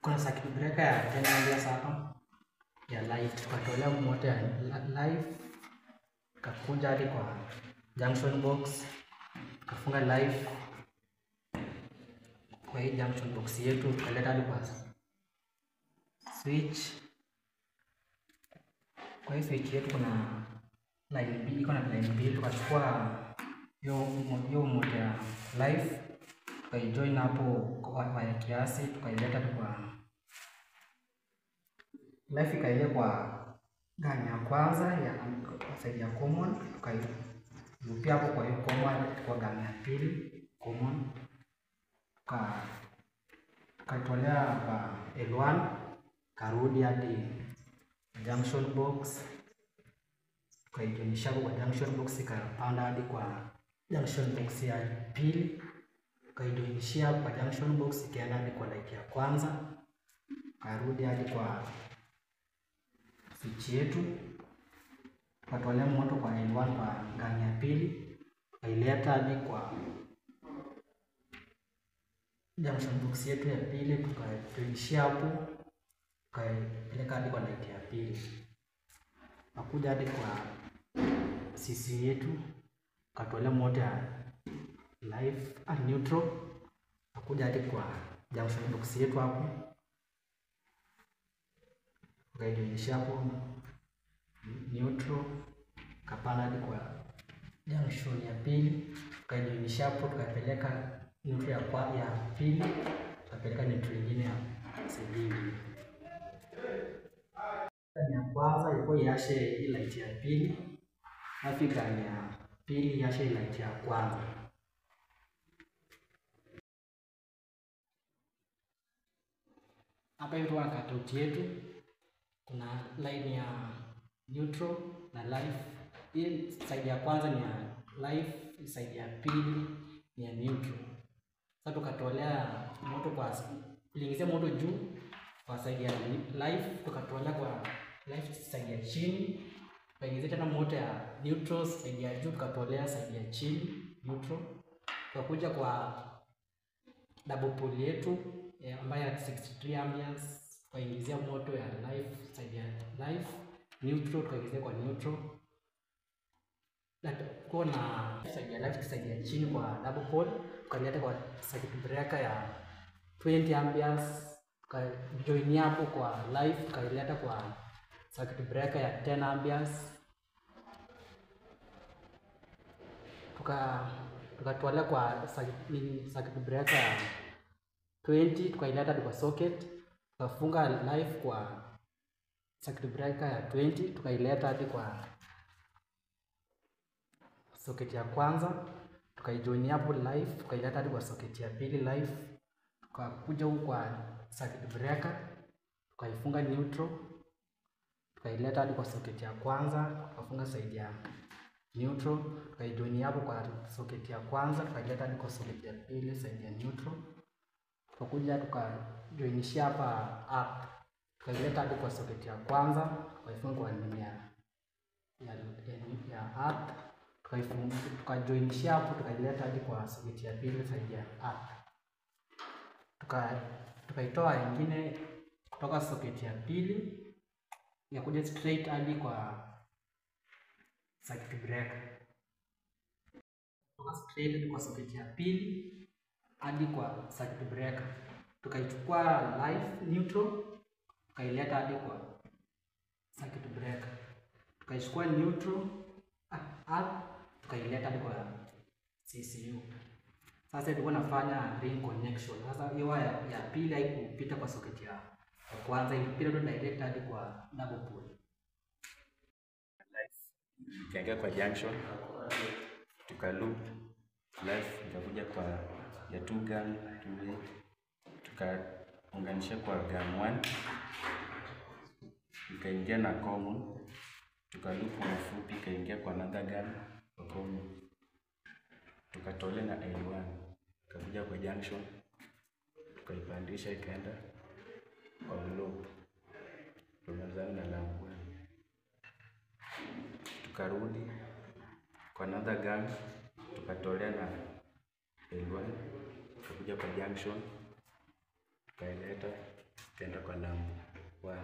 kuna circuit breaker ya 10 amperes hapa ya live, tukatolea moto ya live, kakuja hadi kwa junction box, kafunga live kwa hii junction box yetu, tukaleta hadi kwa switch. Kwa hii switch yetu kuna line mbili, iko na line mbili, tukachukua hiyo moto ya live tukaijoin hapo kwa ya kiasi, tukaileta kwa live, ikaile kwa gani ya kwanza ya side ya common, tukailupia hapo kwa hiyo common kwa gani ya pili common, tukatolea kwa L1, karudi hadi junction box, tukaijoinisha kwa junction box, ikapanda hadi kwa junction box ya pili, tukaijoinishia kwa junction box, ikaenda hadi kwa light ya kwanza, karudi hadi kwa switch yetu, tukatolea moto kwa L1 kwa gani ya pili, tukaileta hadi kwa junction box yetu ya pili, tukajoinishia hapo, tukaipeleka hadi kwa light ya pili, nakuja hadi kwa CC yetu, tukatolea moto ya live and neutral, nakuja hadi kwa junction box yetu hapo, tukaijoinisha hapo neutral, kapanda hadi kwa junction ya pili, tukaijoinisha hapo, tukapeleka neutral ya pili, tukapeleka neutral nyingine ya side ya kwanza ilikuwa iashe hii light ya pili, alafu gani ya pili iashe light ya kwanza. Hapa hivi kwa cutout yetu kuna line ya neutral na live. Hii side ya kwanza ni ya live, side ya pili ni ya neutral. Sasa tukatolea moto kwa kuingizia moto juu kwa side ya live, tukatolea kwa live side ya chini, tukaingizia tena moto ya neutral side ya juu, tukatolea side ya chini neutral. Tukakuja kwa double pole yetu ambayo ya 63 amperes, tukaingizia moto ya live side ya live, neutral tukaingizia kwa neutral, kuna side ya live side ya chini kwa double pole, tukaleta kwa circuit breaker ya 20 amperes, tukajoin hapo kwa live, tukaileta kwa circuit breaker ya 10 amperes, tukatolea kwa circuit breaker ya 20, tukaileta kwa socket, tukafunga live kwa circuit breaker ya 20, tukaileta hadi kwa socket ya kwanza, tukaijoin hapo live, tukaileta hadi kwa socket ya pili live, tukakuja huko kwa circuit breaker, tukaifunga neutral, tukaileta hadi kwa socket ya kwanza, tukafunga side ya neutral, tukaijoin hapo kwa socket ya kwanza, tukaileta hadi kwa socket ya pili side ya neutral, tukakuja tukajoinishia hapa up, tukaileta hadi kwa socket ya kwanza, tukaifunga kwa ya up, tukajoinishia hapo, tukaileta hadi kwa socket ya pili side ya up, tukaitoa nyingine kutoka socket ya pili ya kuja straight hadi kwa circuit breaker, kutoka straight hadi kwa socket ya pili hadi kwa circuit breaker, tukaichukua live neutral, tukaileta hadi kwa circuit breaker, tukaichukua neutral up, tukaileta hadi kwa CCU. Sasa tulikuwa nafanya ring connection. Sasa hiyo ya pili haikupita kwa socket ya kwanza, ilipita tu direct hadi kwa double pole. Tukaingia kwa junction, tukaloop live, ikakuja kwa ya 2 gun 2, tukaunganisha kwa gun 1, ikaingia na common, tukaloop kwa fupi, ikaingia kwa another gun kwa common, tukatolea na L1, ikakuja kwa junction, tukaipandisha ikaenda kwa loop, tunazana na lampu, tukarudi kwa another gun, tukatolea na L1, tukakuja kwa junction, tukaileta ikaenda kwa lamp 1,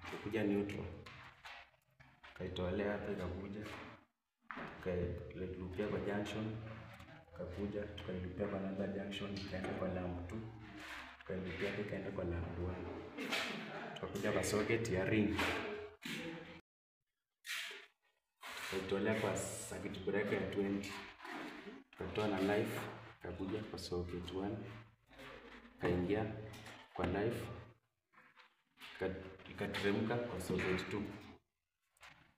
ikakuja neutral, kaitolea hapa, ikakuja tukailupia kwa junction, ikakuja tukailupia kwa another junction, ikaenda kwa lamp 2, tukailupia hapa, ikaenda kwa lamp 1, tukakuja kwa socket ya ring, tukaitolea kwa circuit breaker ya 20, tukatoa na live, ikakuja kwa socket 1, kaingia kwa live, ikateremka kwa socket 2,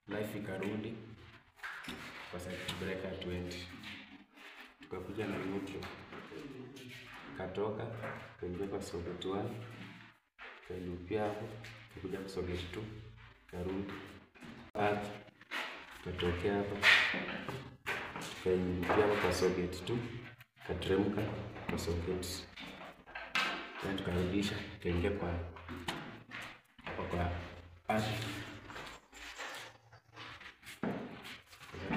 live ikarudi kwa circuit breaker 20, tukakuja na neutral, katoka kaingia kwa socket 1, kailupia hapo, tukakuja kwa socket 2, karudi hapa, katokea hapa, kailupia kwa socket 2, kateremka kwa socket, na tukarudisha, kaingia kwa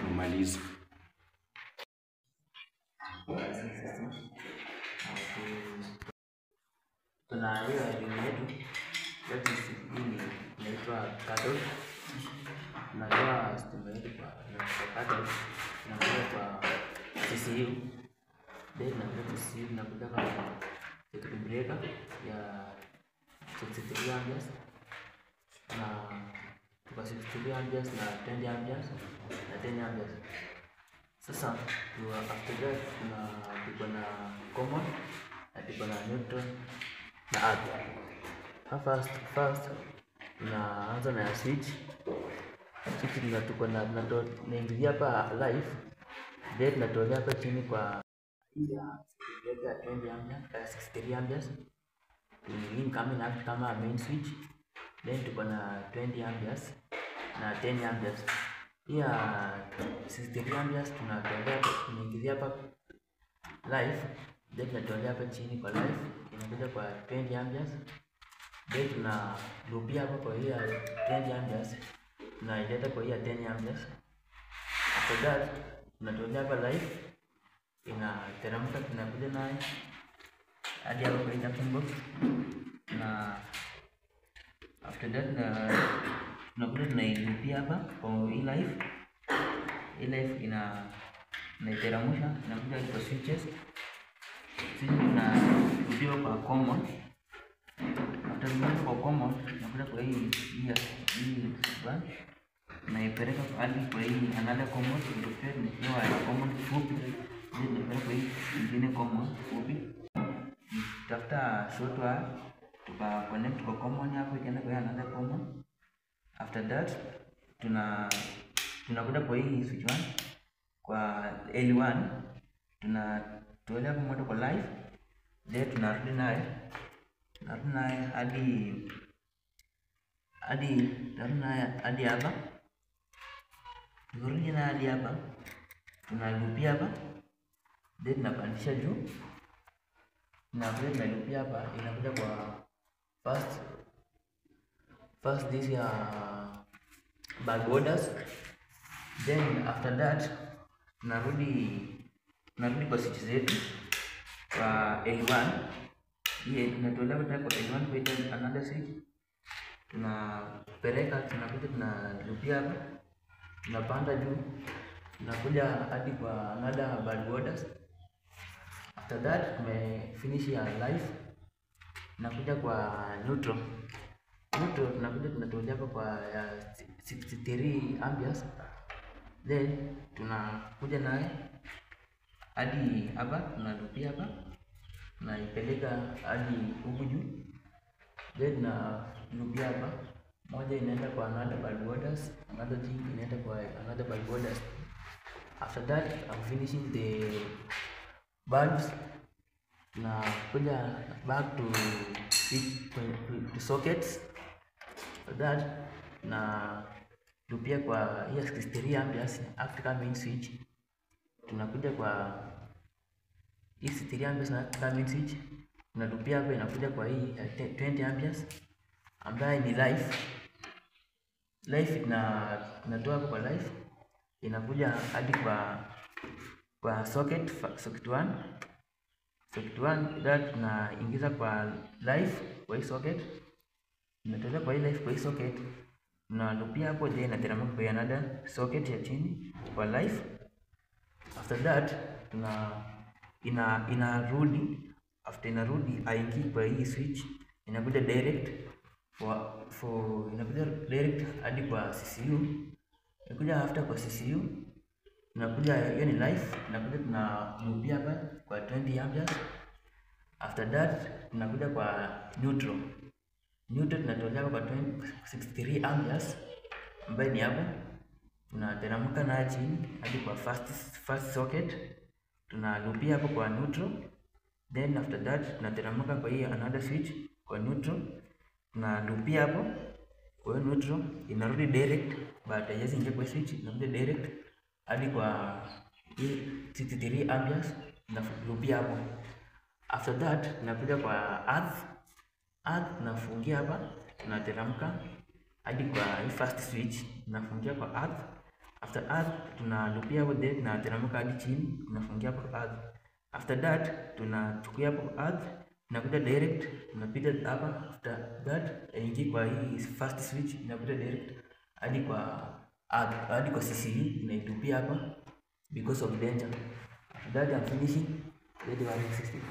kumaliza. Tuna hiyo elimu yetu inaitwa cathode. Tunatoa stima yetu kwa cathode, tunakuja kwa CCU, then tunakuja CCU, tunakuja kwa circuit breaker ya 63 amperes na tuka 63 amperes na 20 amperes na 10 amperes. Sasa after that tuko na common na tuko na neutral na earth. First tunaanza na switch. Tuko na tunaingilia hapa live, then tunatolea hapa chini kwa ya 20 amperes 63 amperes link kama main switch, then tuko na 20 amperes na 10 amperes. Pia 63 amperes tunatolea, tunaingilia hapa live, then tunatolea hapa chini kwa live, inakuja kwa 20 amperes, then tunalupia hapa kwa hiyo 20 amperes, tunaileta kwa hiyo 10 amperes. After that tunatolea hapa live, inateremka, tunakuja naye hadi hapo kwa junction box, na after that tunakuja tunailupia hapa kwa hii live. Hii live inaiteremsha, inakuja kwa switches, sisi tunalupia kwa common. After that kwa common tunakuja kwa hii branch, naipeleka hadi kwa hii another common, ilupia ni common fupi, ndio kwa hii nyingine common fupi. Tafuta short wire, tuka connect kwa common hapo, ikaenda kwa another common. After that tunakuja kwa hii switch 1 kwa L1, tunatolea hapo moto kwa live, then tunarudi naye hadi hapa. Tukirudi naye hadi hapa, tunalupia hapa, then tunapandisha juu, na vile tunalupia hapa, inakuja kwa first this ya bulb orders. Then after that tunarudi kwa switch zetu kwa L1. Hii tunatolea kwa L1 kwa another switch, tunapeleka, tunakuja tunalupia hapa, tunapanda juu, tunakuja hadi kwa another bulb orders. After that tumefinish ya live, tunakuja kwa neutral, tunakuja tunatolea hapa kwa 63 amperes, then tunakuja naye hadi hapa, tunalupia hapa, naipeleka hadi huku juu, then nalupia hapa, moja inaenda kwa another bulb orders, another thing inaenda kwa another bulb orders. After that I'm finishing the bulbs, tunakuja back to sockets. After that na lupia kwa hiyo 63 amperes Africa main switch, tunakuja kwa hii 63 amperes na Africa main switch, tunalupia hapa, inakuja kwa hii 20 amperes ambayo ni live, tunatoa kwa live, inakuja hadi kwa socket 1, Socket 1 that tunaingiza kwa live kwa hii socket, tunatolea kwa hii live kwa hii socket, tunalupia hapo, then inateremka kwa another socket ya chini kwa live. After that inarudi, after inarudi aingie kwa hii switch, inakuja direct inakuja direct hadi kwa CCU. Inakuja after kwa CCU, inakuja hiyo ni live, inakuja tunalupia hapa kwa 20 amperes. After that tunakuja kwa neutral. Neutral tunatolea kwa 63 amperes ambayo ni hapo, tunateremka na chini hadi kwa first socket, tunalupia hapo kwa neutral. Then after that tunateremka kwa hii another switch kwa neutral, tunalupia hapo kwa neutral, inarudi direct baada ya ingia kwa switch, inarudi direct hadi kwa hii 63 amperes, tunalupia hapo. After that tunakuja kwa earth, tunafungia hapa, tunateremka hadi kwa hii first switch, tunafungia kwa earth. After earth tunalupia hapo, then tunateremka hadi chini, tunafungia hapo earth. After that tunachukua hapo earth, tunakuja direct, tunapita hapa. After that ingia kwa hii first switch, tunakuja direct hadi kwa earth, hadi kwa CCU, tunaitupia hapa because of danger. After that I'm finishing the wiring system.